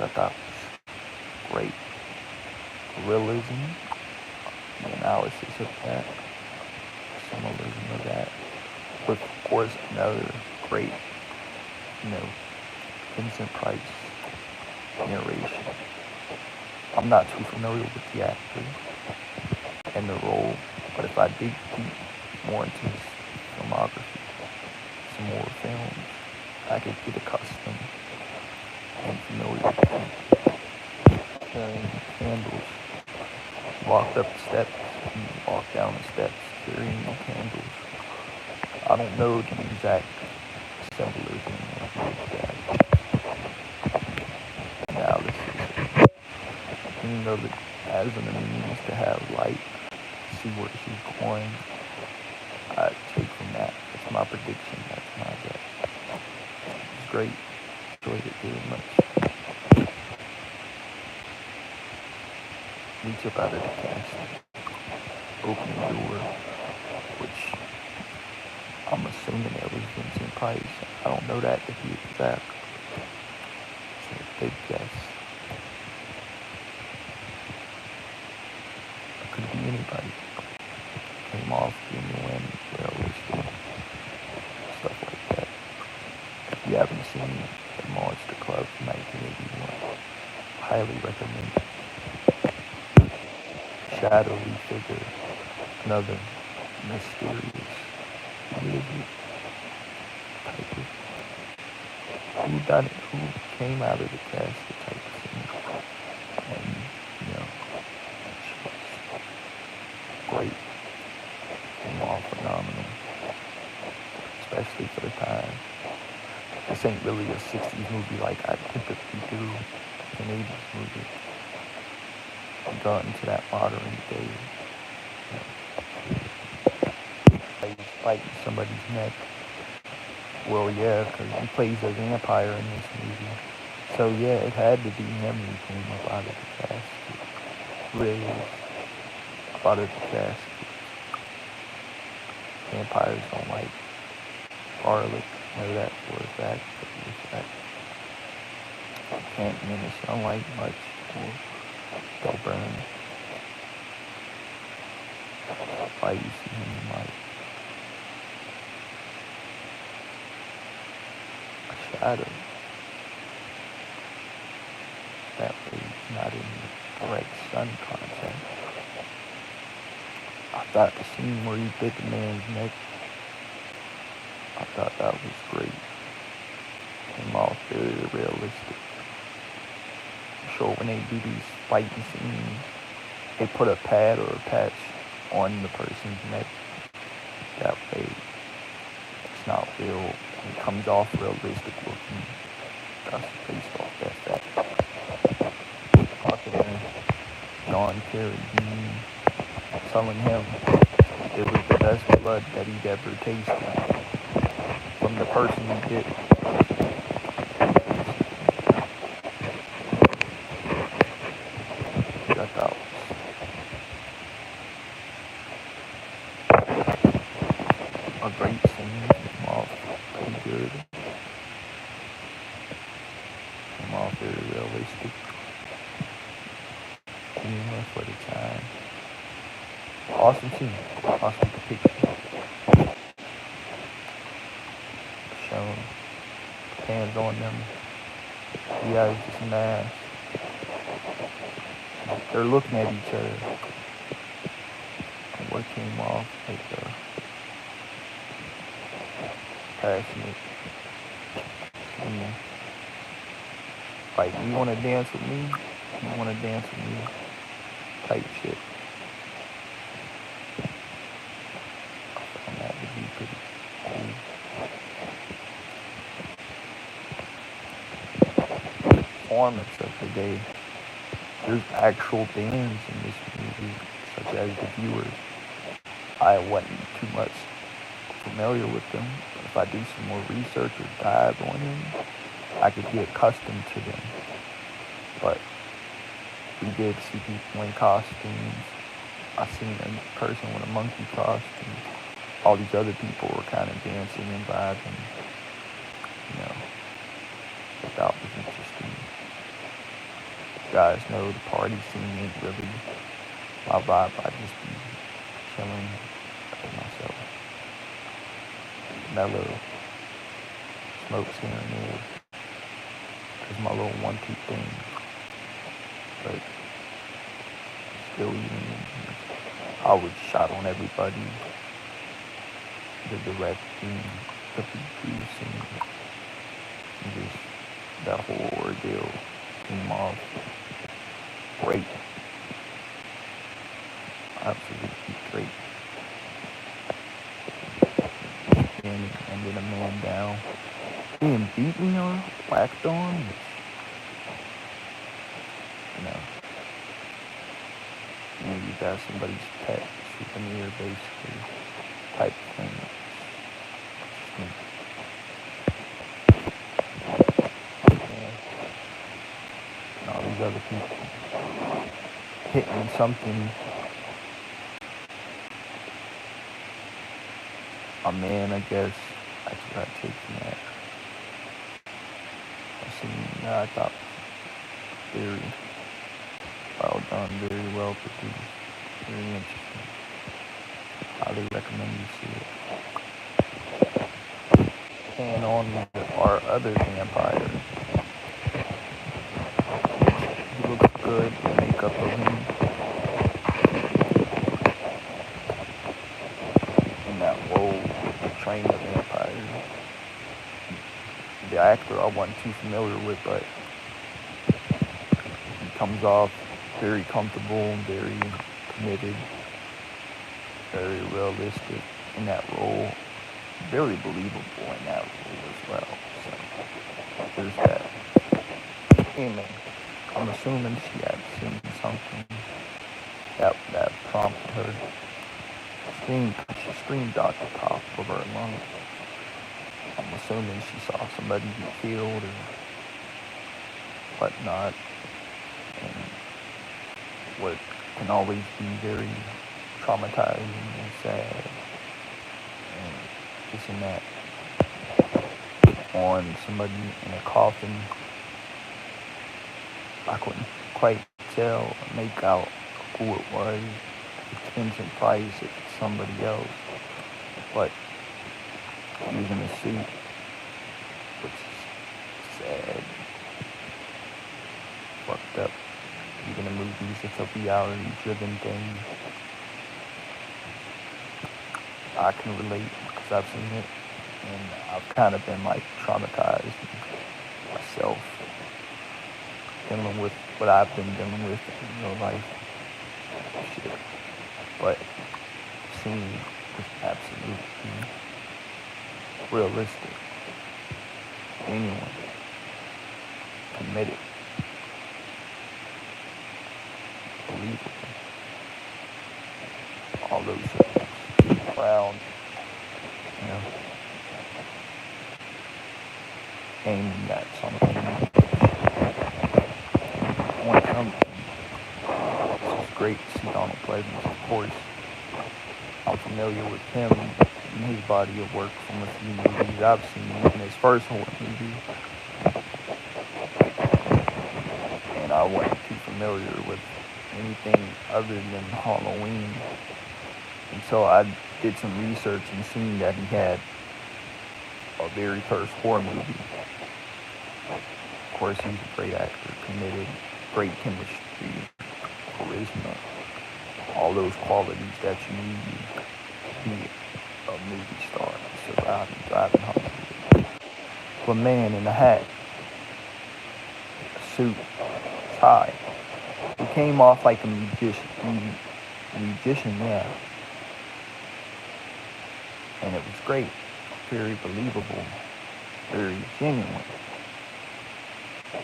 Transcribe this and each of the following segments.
I thought was great. Realism, the analysis of that, symbolism of that, with of course another great, you know, Vincent Price narration. I'm not too familiar with the actor and the role, but if I dig deep more into his filmography, some more films, I could get accustomed and familiar with him carrying candles. He walked up the steps and walked down the steps carrying candles. I don't know the exact symbolism or the exact analysis. You know that as an means to have light, see where she's going. I take from that. That's my prediction. That's my guess. It's great. Enjoyed it very much. We took out of the castle, opened the door, which I'm assuming that was Vincent Price. I don't know that to be exact. It's a big guess. It could be anybody. Came off genuine, realistic, stuff like that. If you haven't seen The Monster Club from 1981, highly recommend it. Shadowy figure, another mysterious wizard type of who came out of the casket type of thing. And, you know, she was great and all phenomenal, especially for the time. This ain't really a 60s movie like I typically do. It's an 80s movie. I've gotten to that modern day. He's fighting somebody's neck. Well, yeah, because he plays a vampire in this movie. So, yeah, it had to be him who came up out of the casket. Raised up out of the casket. Vampires don't like garlic. Know that for a fact. Can't be in the sunlight much or they'll burn. Why you see him like a shadow. That way he's not in direct sun contact. I thought the scene where he bit the man's neck, I thought that was great. Came off very realistic. Sure, when they do these fighting scenes, they put a pad or a patch on the person's neck. That way, it's not real. It comes off realistic looking. That's based off that fact. Talking to John Kerry Dean, telling him it was the best blood that he'd ever tasted from the person he bit. I thought was a great scene. Came off pretty good. Came off very realistic. Humor for the time. Awesome scene. Awesome depiction. Shown hands on them. He has this mask. They're looking at each other. And what came off like a passionate scene. Like, you want to dance with me? You want to dance with me? Type shit. I found that to be pretty cool. Performance of the day. There's actual bands in this movie, such as The Viewers. I wasn't too much familiar with them, but if I do some more research or dive on them, I could get accustomed to them. But we did see people in costumes. I seen a person with a monkey costume. All these other people were kind of dancing and vibing. You know, I thought was interesting. guys know, the party scene ain't really my vibe. I just be chilling with myself, mellow, smokes here and there. Is my little 1-2 thing, but still even I would shot on everybody, the directing, the producing, and just that whole ordeal came off great, absolutely great. And then a man down, being beaten or whacked on, which, you know, you got somebody's pet souvenir basically type thing. Yeah. And all these other people hitting something. A man, I guess, that's what I take from that. I seen, I thought very well done, very well produced, very interesting. Highly recommend you see it. And on our other vampire, he looks good, the makeup of him in that role, portraying the vampire. The actor I wasn't too familiar with, but he comes off very comfortable, very committed, very realistic in that role, very believable in that role as well. So there's that. Anyway, I'm assuming she had seen something that prompted her. She screamed out the top of her lungs. I'm assuming she saw somebody get killed or whatnot, and what can always be very traumatizing and sad and this and that on somebody in a coffin. I couldn't quite tell or make out who it was. It depends in price if it's somebody else, but using a suit, which is sad, fucked up. Even in movies, it's a reality-driven thing. I can relate because I've seen it, and I've kind of been like traumatized myself, dealing with what I've been dealing with in real life. Shit. But the scene was absolutely realistic. Anyone committed, believable. All those things. Proud, you know, aiming at something, want something. This is great to see Donald Pleasence, of course. I'm familiar with him and his body of work from a few movies I've seen, even his first horror movie. And I wasn't too familiar with anything other than Halloween. And so I did some research and seen that he had a very first horror movie. Of course, he's a great actor, committed, great chemistry, charisma, all those qualities that you need to be a movie star, surviving, thriving Hollywood. A man in a hat, a suit, tie. He came off like a magician, yeah. And it was great, very believable, very genuine.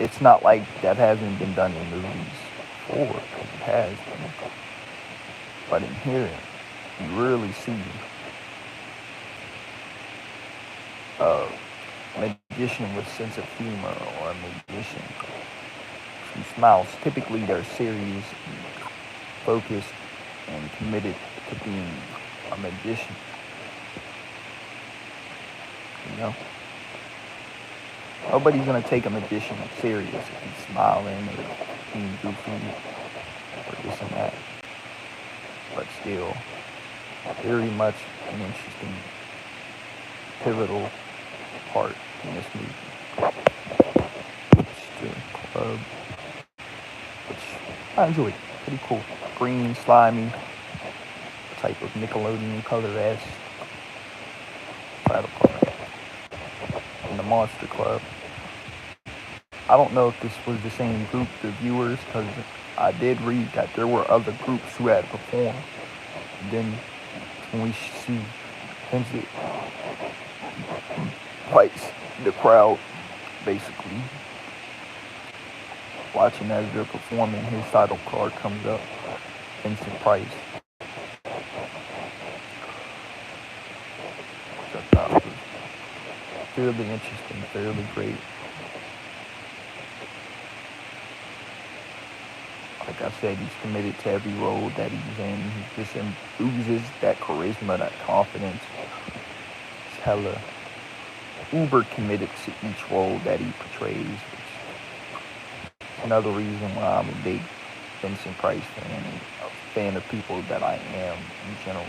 It's not like that hasn't been done in movies before, because it has been. But in here, you really see a magician with sense of humor, or a magician who smiles. Typically, they're serious, focused, and committed to being a magician. You know? Nobody's gonna take a magician serious if he's smiling or being goofy or this and that, but still very much an interesting, pivotal part in this movie. Student Club, which I enjoyed. Pretty cool. Green, slimy, type of Nickelodeon color as title card. And the Monster Club. I don't know if this was the same group of viewers, because I did read that there were other groups who had performed. And then when we see Vincent Price, the crowd basically watching as they're performing, his title card comes up, Vincent Price. Which I thought was fairly interesting, fairly great. Like I said, he's committed to every role that he's in. He just oozes that charisma, that confidence. He's hella uber committed to each role that he portrays, which is another reason why I'm a big Vincent Price fan and a fan of people that I am in general.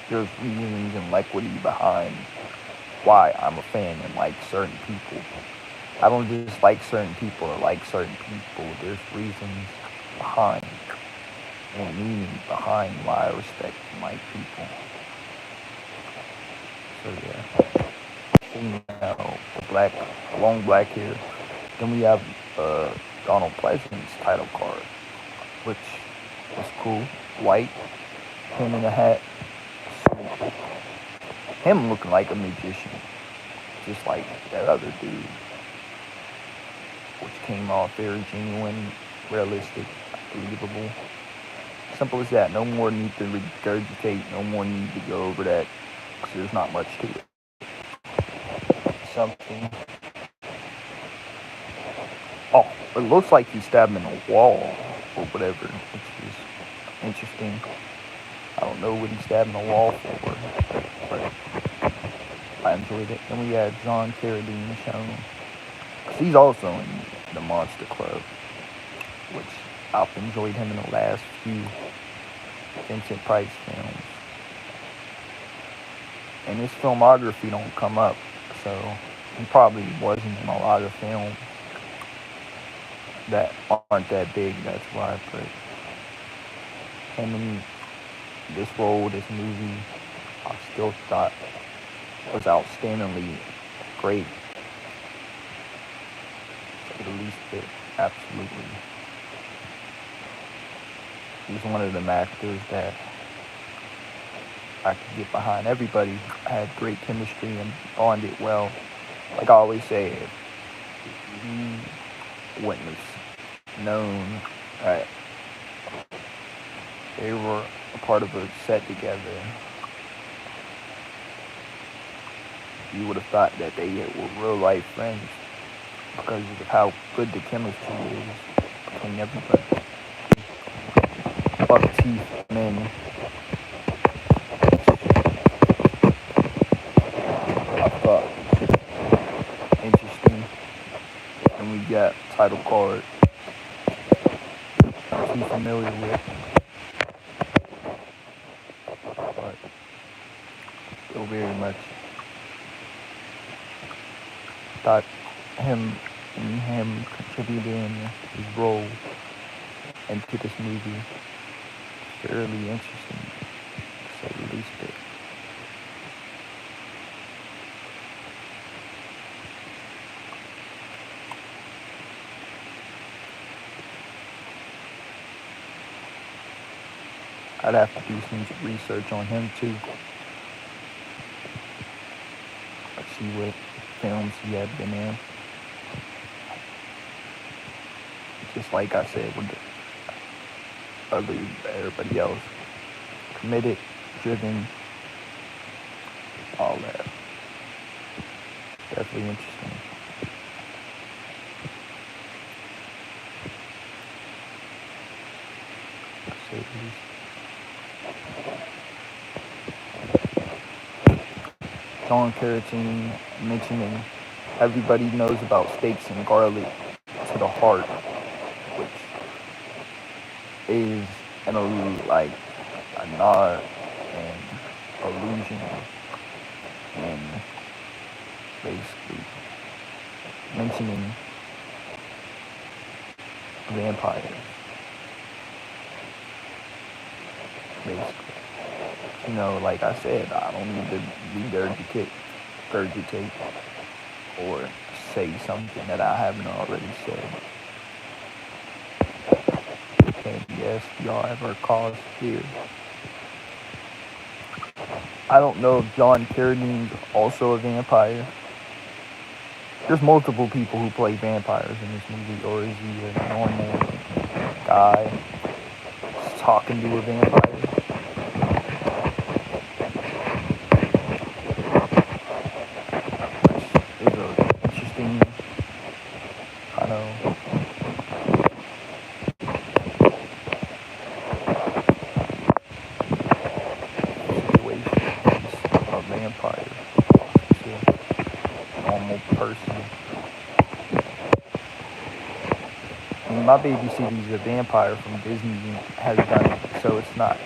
There's reasons and equity behind why I'm a fan and like certain people. I don't just like certain people or like certain people. There's reasons behind and meaning behind why I respect and like people. So yeah. Now, black, long black hair. Then we have Donald Pleasant's title card, which was cool. White, him in a hat. So, him looking like a magician, just like that other dude, which came off very genuine, realistic, believable. Simple as that. No more need to regurgitate. No more need to go over that, because there's not much to it. Something. Oh, it looks like he stabbed him in the wall or whatever, which is interesting. I don't know what he stabbed in the wall for, but I enjoyed it. Then we had John Carradine shown. He's also in the Monster Club, which I've enjoyed him in the last few Vincent Price films. And his filmography don't come up, so he probably wasn't in a lot of films that aren't that big. That's why I put him in this role, this movie. I still thought was outstandingly great. To the least bit, absolutely. He's one of them actors that I could get behind. Everybody had great chemistry and bonded well. Like I always say, if you wouldn't have known that they were a part of a set together, you would have thought that they were real life friends because of how good the chemistry is between everybody. Buck teeth men. I thought interesting. And we got title card. Not too familiar with, but still very much thought him contributing his role into this movie fairly interesting, to say the least bit. I'd have to do some research on him too. Let's see what films he had been in. Just like I said with everybody else. Committed, driven, all that. Definitely interesting. To say the least. John Carradine mentioning everybody knows about steaks and garlic to the heart, which is like a nod and allusion and basically mentioning vampires, basically. Like I said, I don't need to regurgitate or say something that I haven't already said. And yes, y'all ever caused fear. I don't know if John Carradine's also a vampire. There's multiple people who play vampires in this movie, or is he a normal guy talking to a vampire? Which is an interesting kind of situation. He's a vampire. He's a normal person. I mean, my babysitter's a vampire from Disney has done it, so it's not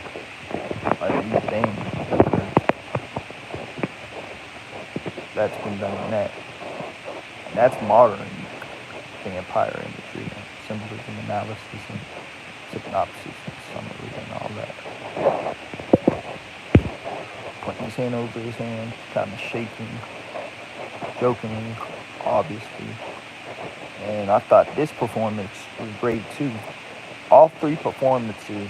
a new thing. That's been done in that. And that's modern vampire imagery, symbolism, analysis, and synopsis, and summary, and all that. Putting his hand over his hand, kind of shaking, jokingly, obviously. And I thought this performance was great too. All three performances.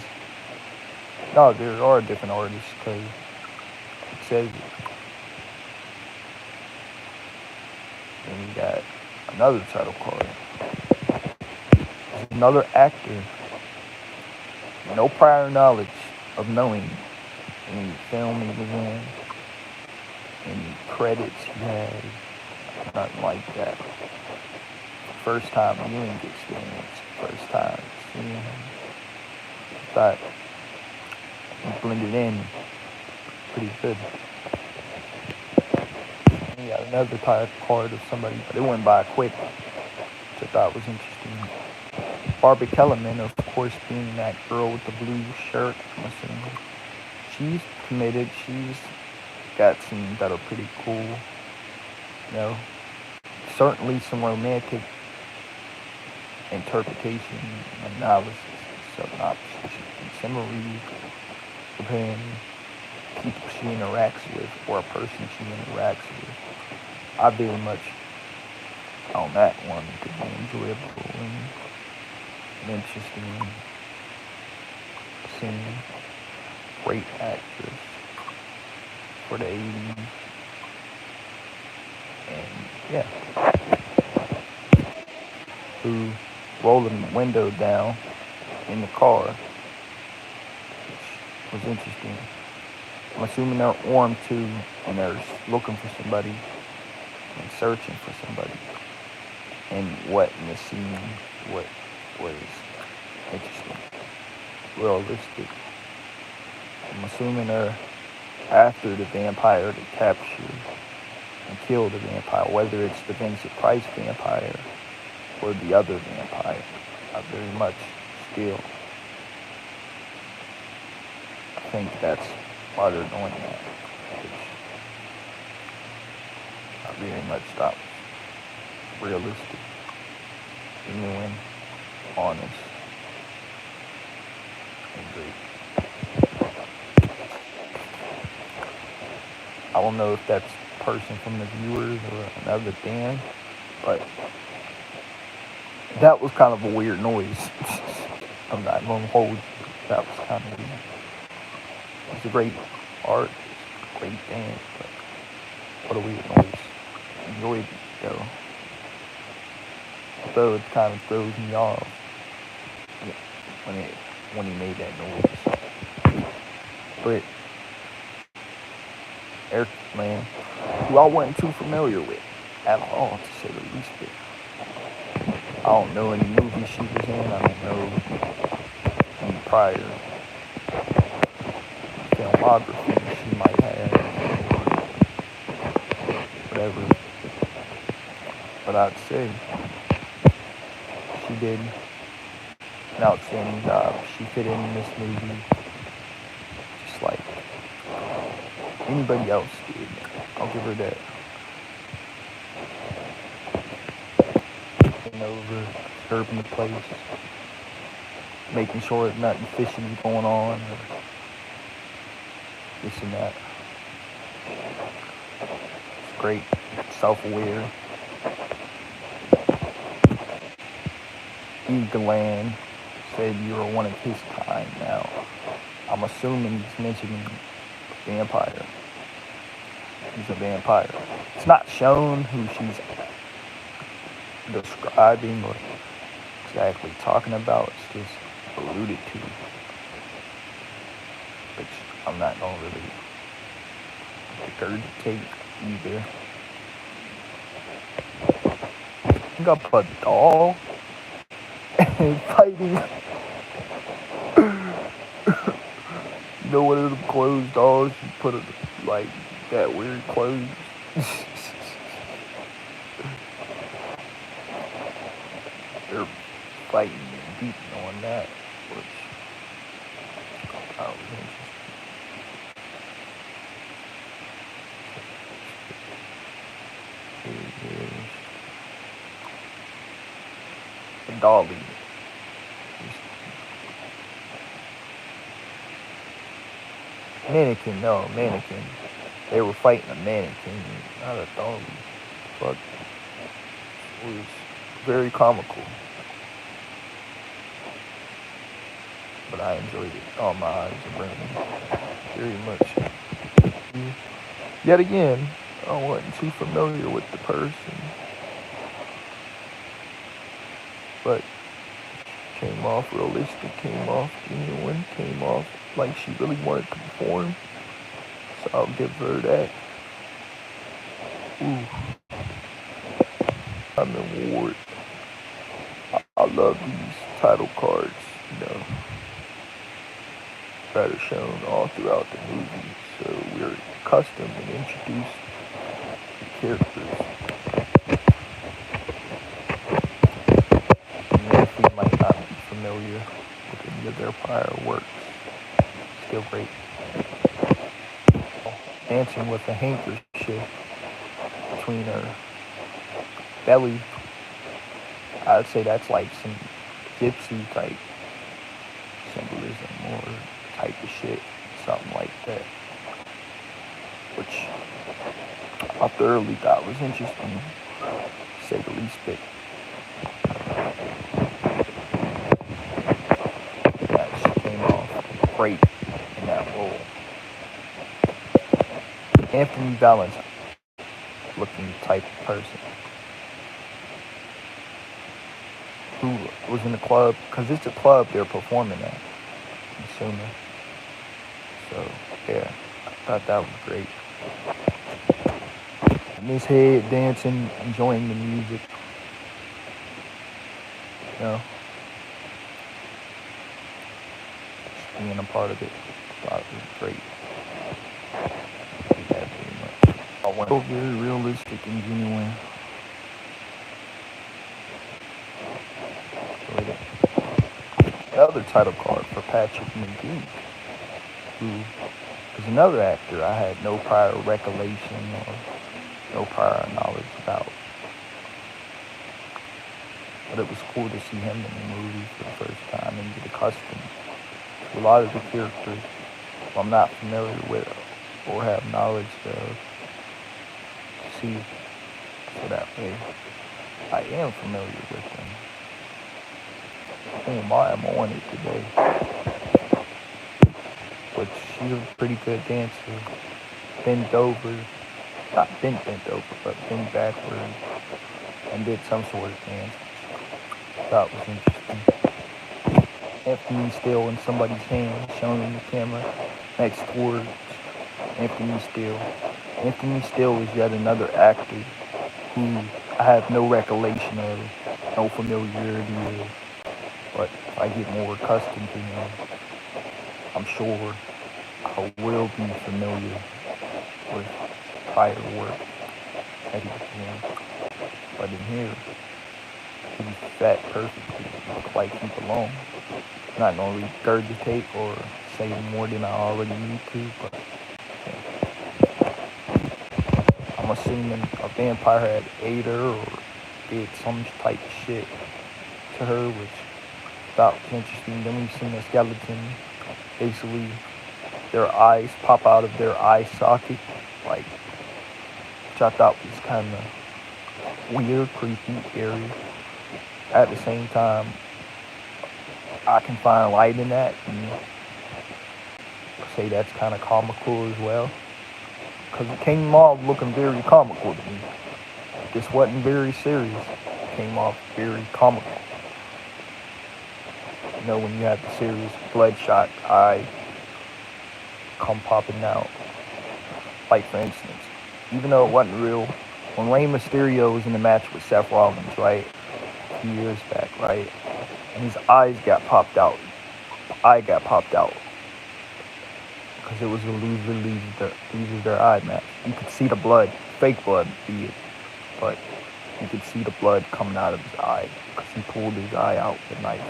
No, there are different artists because it says it. And we got another title card. There's another actor. No prior knowledge of knowing any film he was in, any credits he had, nothing like that. First time viewing experience, first time seeing him. Thought he blended in pretty good. We got another card of somebody, but it went by quick, which I thought was interesting. Barbara Kellerman, of course, being that girl with the blue shirt, I'm assuming. She's committed. She's got some that are pretty cool. Certainly some romantic interpretation, analysis, synopsis, and summary, comparing people she interacts with or a person she interacts with. I very much on that one could be enjoyable and interesting scene. Great actress for the 80s. And yeah. Who rolling the window down in the car, which was interesting. I'm assuming they're armed too, and they're looking for somebody and searching for somebody. And what in the scene, what was interesting, realistic. I'm assuming they're after the vampire to capture and kill the vampire, whether it's the Vincent Price vampire or the other vampire. I very much still think that's why they're doing that. Which I very much thought was realistic, genuine, honest, and great. I don't know if that's a person from the viewers or another band, but that was kind of a weird noise. I'm not going to hold you. That was kind of weird. It's a great art, great band, but what a weird noise. Enjoyed it though. Although it kind of throws me off when he made that noise. But Eric Man, who I wasn't too familiar with at all, to say the least. But I don't know any movies she was in. I don't know any prior filmography she might have, or whatever. But I'd say she did an an outstanding job. She fit in this movie just like anybody else did. I'll give her that. Taking over, disturbing the place, making sure that nothing fishy is going on, or this and that. It's great, self-aware. Egalan said you were one of his kind. Now, I'm assuming he's mentioning vampire. He's a vampire. It's not shown who she's describing or exactly talking about. It's just alluded to, which I'm not gonna really regurgitate either. Pick up a doll and fighting. You know, one of them closed dolls, you put it like that weird clothes. They're fighting and beating on that, which I was interesting. The dolly. Mannequin, no, mannequin. They were fighting a mannequin, not a dolly. But it was very comical. But I enjoyed it. Oh, my eyes are burning very much. Yet again, I wasn't too familiar with the person, but came off realistic, came off genuine, came off like she really wanted to perform. So I'll give her that. Ooh. I'm in Ward. I love these title cards, you know, that are shown all throughout the movie. So we're accustomed and introduced to characters. Even if we might not be familiar with any of their prior works, still great. Dancing with a handkerchief between her belly. I'd say that's like some gypsy type symbolism or type of shit, something like that, which I thoroughly thought was interesting, to say the least bit. Yeah, she came off great in that role. Anthony Valentine, looking type of person who was in the club, because it's a club they're performing at, I'm assuming. So, yeah, I thought that was great. In his head, dancing, enjoying the music, you know, just being a part of it. I thought it was great. Yeah, pretty much. I went so very realistic and genuine. Another title card for Patrick McGee, who is another actor I had no prior recollection or no prior knowledge about. But it was cool to see him in the movie for the first time and get accustomed to a lot of the characters I'm not familiar with or have knowledge of. See, so that way I am familiar with them. Oh my, I'm on it today. But she's a pretty good dancer. Bent over, not bent over, but bent backwards and did some sort of dance. That was interesting. Anthony Steele in somebody's hand, shown in the camera next towards Anthony Steele. Anthony Steele is yet another actor who I have no recollection of, no familiarity with. But if I get more accustomed to him, I'm sure I will be familiar with prior work that he was doing. But in here, he fit perfectly, looked like he belonged. Not gonna regurgitate or say more than I already need to, but I'm assuming a vampire had ate her or did some type of shit to her, which thought was interesting. Then we've seen a skeleton, basically their eyes pop out of their eye socket, like, which I thought was kind of weird, creepy, eerie. At the same time, I can find light in that and say that's kind of comical as well. Because it came off looking very comical to me. This wasn't very serious. It came off very comical. You know, when you have the serious bloodshot eye come popping out. Like, for instance, even though it wasn't real, when Rey Mysterio was in the match with Seth Rollins, right, a few years back, right, and his eyes got popped out. Eye got popped out. Because it was a loser loses their eye match. You could see the blood, fake blood, be it, but you could see the blood coming out of his eye because he pulled his eye out with a knife.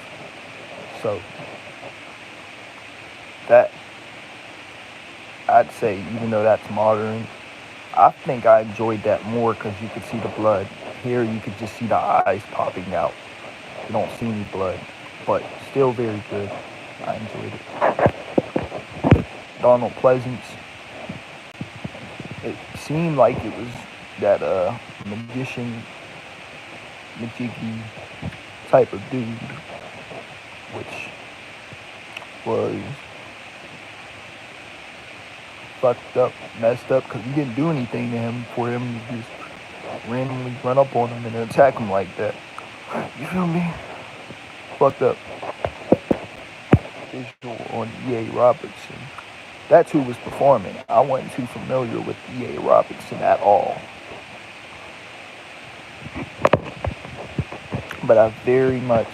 So that, I'd say, even though that's modern, I think I enjoyed that more because you could see the blood. Here you could just see the eyes popping out. You don't see any blood, but still very good. I enjoyed it. Donald Pleasance, it seemed like it was that majiggy type of dude, which was fucked up, messed up, because he didn't do anything to him for him to just randomly run up on him and attack him like that. You feel me? Fucked up. Visual on E.A. Robertson. That's who was performing. I wasn't too familiar with E.A. Robertson at all. But I very much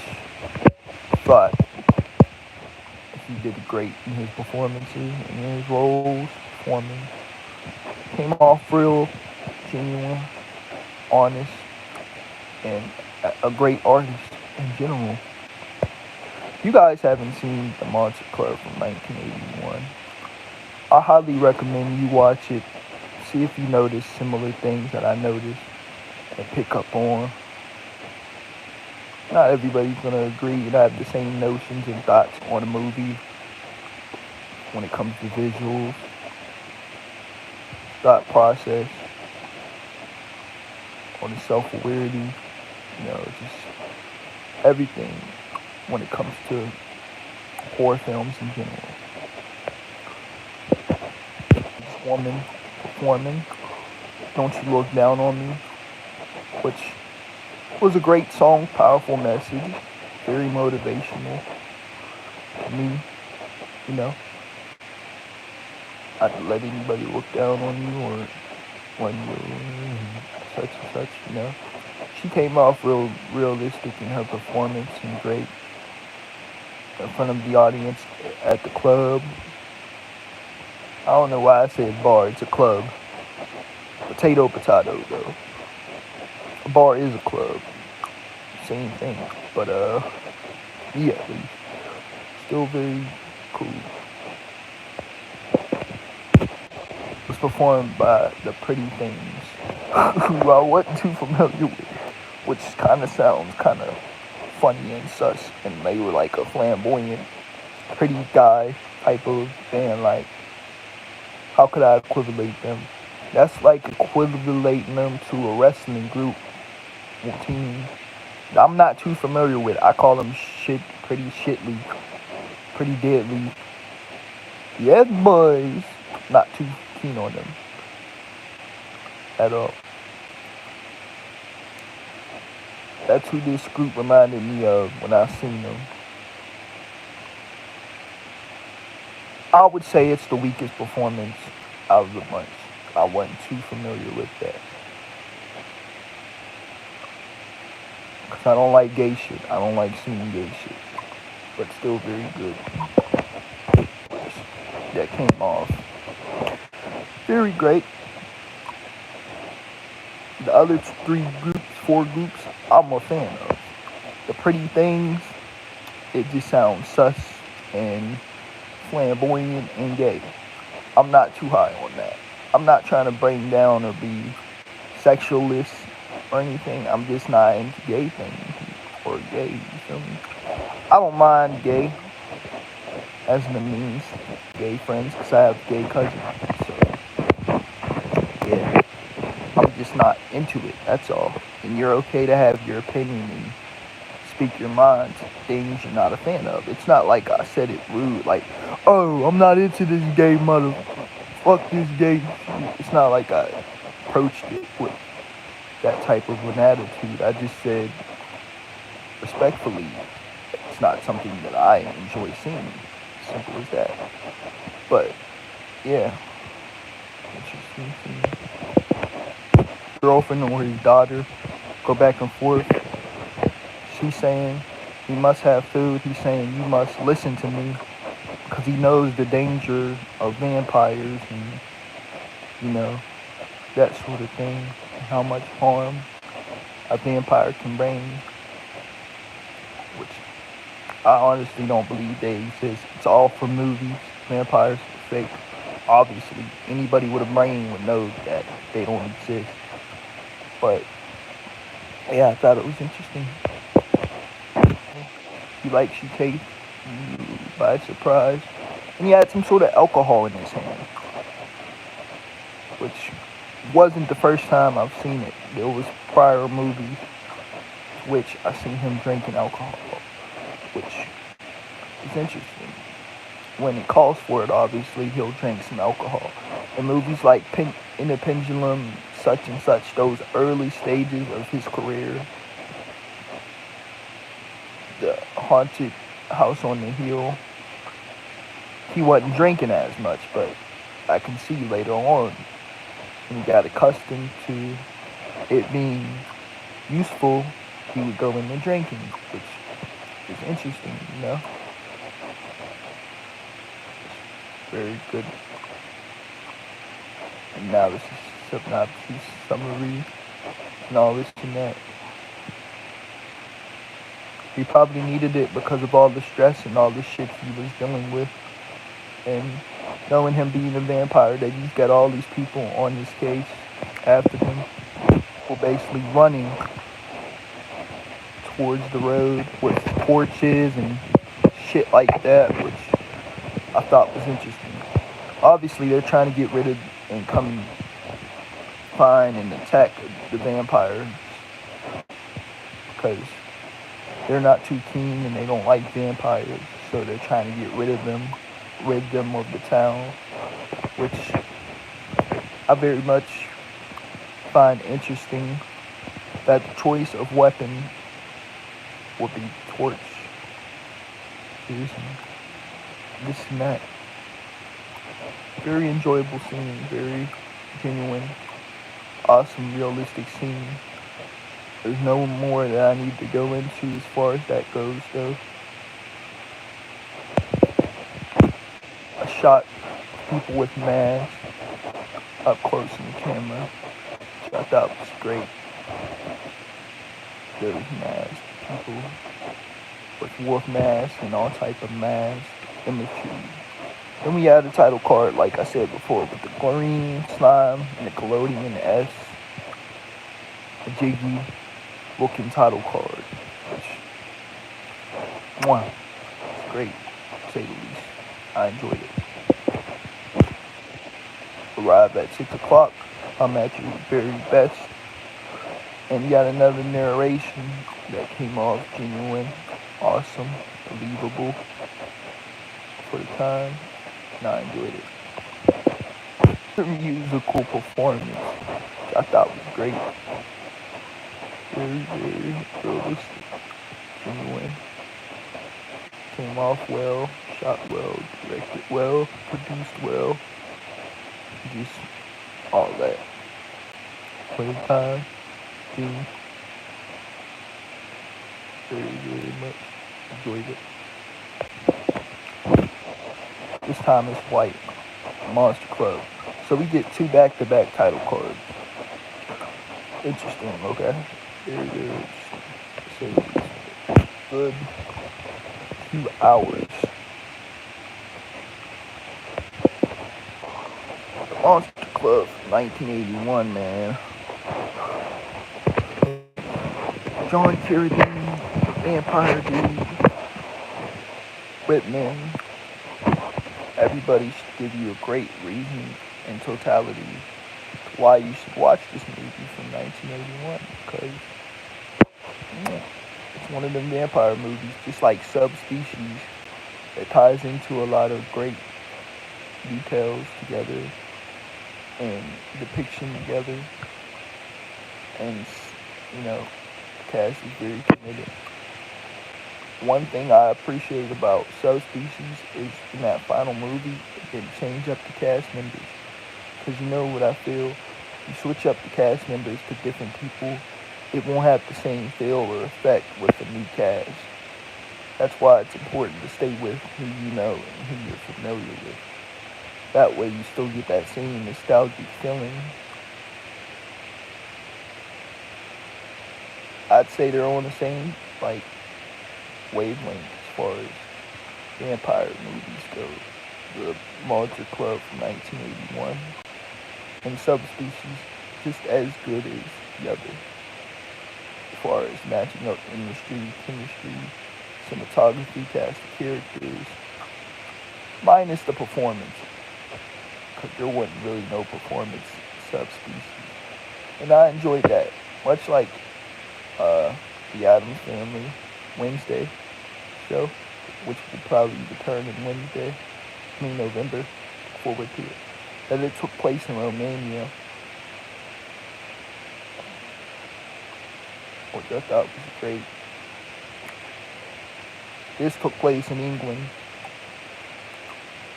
thought he did great in his performances and in his roles, performing. Came off real, genuine, honest, and a great artist in general. You guys haven't seen The Monster Club from 1981. I highly recommend you watch it. See if you notice similar things that I noticed and pick up on. Not everybody's going to agree and have the same notions and thoughts on a movie when it comes to visuals, thought process, on the self-awareness, just everything when it comes to horror films in general. This woman performing Don't You Look Down on Me, which was a great song, powerful message, very motivational to me, not to let anybody look down on you or when you're such and such, She came off real realistic in her performance and great in front of the audience at the club. I don't know why I said bar, it's a club. Potato, though. A bar is a club. Same thing. But, yeah, at least. Still very cool. It was performed by the Pretty Things, who I wasn't too familiar with, which kind of sounds kind of funny and sus. And they were like a flamboyant, pretty guy type of band. Like, how could I equivalate them? That's like equivalating them to a wrestling group or team. I'm not too familiar with. I call them pretty shitly, pretty deadly. Yes, boys. Not too keen on them at all. That's who this group reminded me of when I seen them. I would say it's the weakest performance out of the bunch. I wasn't too familiar with that. Because I don't like gay shit. I don't like seeing gay shit. But still very good. That came off very great. The other 4 groups, I'm a fan of. The Pretty Things, it just sounds sus and flamboyant and gay. I'm not too high on that. I'm not trying to bring down or be sexualist or anything. I'm just not into gay things or gay. You feel me? I don't mind gay as the means gay friends because I have gay cousins. So yeah, I'm just not into it. That's all. And you're okay to have your opinion and speak your mind to things you're not a fan of. It's not like I said it rude, like, oh, I'm not into this gay mother, fuck this gay shit. It's not like I approached it with that type of an attitude. I just said respectfully, it's not something that I enjoy seeing. Simple as that. But yeah, interesting seeing girlfriend or his daughter go back and forth. She's saying he must have food. He's saying you must listen to me because he knows the danger of vampires and you know that sort of thing, and how much harm a vampire can bring, which I honestly don't believe they exist. It's all for movies. Vampires are fake. Obviously, anybody with a brain would know that they don't exist. But yeah, I thought it was interesting. He likes you taste you by surprise. And he had some sort of alcohol in his hand, which wasn't the first time I've seen it. There was prior movies which I seen him drinking alcohol, which is interesting. When it calls for it, obviously he'll drink some alcohol. In movies like In the Pendulum, such and such, those early stages of his career, the haunted house on the hill, he wasn't drinking as much, but I can see later on when he got accustomed to it being useful, he would go into drinking, which is interesting, you know? Very good analysis, synopsis, summary, and all this and that. He probably needed it because of all the stress and all the shit he was dealing with. And knowing him being a vampire, that he's got all these people on his case after him, who basically running towards the road with torches and shit like that, which I thought was interesting. Obviously, they're trying to get rid of and come find and attack the vampires because they're not too keen and they don't like vampires, so they're trying to get rid them of the town, which I very much find interesting. That the choice of weapon would be torch, piercing, this and that. Very enjoyable scene, very genuine, awesome, realistic scene. There's no more that I need to go into as far as that goes, though. I shot people with masks up close in the camera, which I thought was great. Those masks, people with wolf masks and all type of mask imagery. Then we had the title card, like I said before, with the green slime and the Nickelodeon S, a jiggy looking title card, which, it's great, to say the least. I enjoyed it. Arrived at 6 o'clock. I'm at your very best. And you got another narration that came off genuine, awesome, believable for the time, and I enjoyed it. The musical performance, which I thought was great. Very, very realistic, genuine. Came off well, shot well, directed well, produced well, just all that. For the time being, very, very much enjoyed it. This time it's white, Monster Club. So we get 2 back-to-back title cards. Interesting, okay? Very, very interesting. So good. 2 hours. Monster Club from 1981, man. John Carradine, Vampire Dude, Whitman. Everybody should give you a great reason in totality why you should watch this movie from 1981, because it's one of them vampire movies, just like Subspecies, that ties into a lot of great details together and depiction together, and the cast is very committed. One thing I appreciate about Subspecies is in that final movie, it didn't change up the cast members. Because you know what I feel? You switch up the cast members to different people, it won't have the same feel or effect with the new cast. That's why it's important to stay with who you know and who you're familiar with. That way you still get that same nostalgic feeling. I'd say they're on the same wavelength as far as vampire movies go. The Monster Club from 1981 and Subspecies just as good as the other as far as matching up industry, chemistry, cinematography, cast of characters, minus the performance, because there wasn't really no performance in Subspecies, and I enjoyed that, much like the Addams Family Wednesday show, which will probably return in November. Look forward to it. That it took place in Romania, which I thought was great. This took place in England,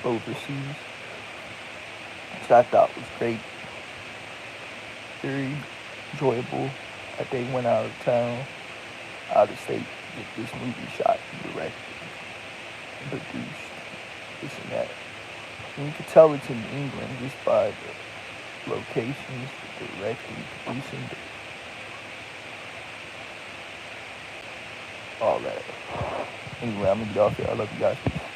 overseas, which I thought was great. Very enjoyable that they went out of town, out of state, to get this movie shot and directed and produced, this and that. And you can tell it's in England just by the locations, the directing, producing, all that. Anyway, I'm gonna get off here. I love you guys. Peace.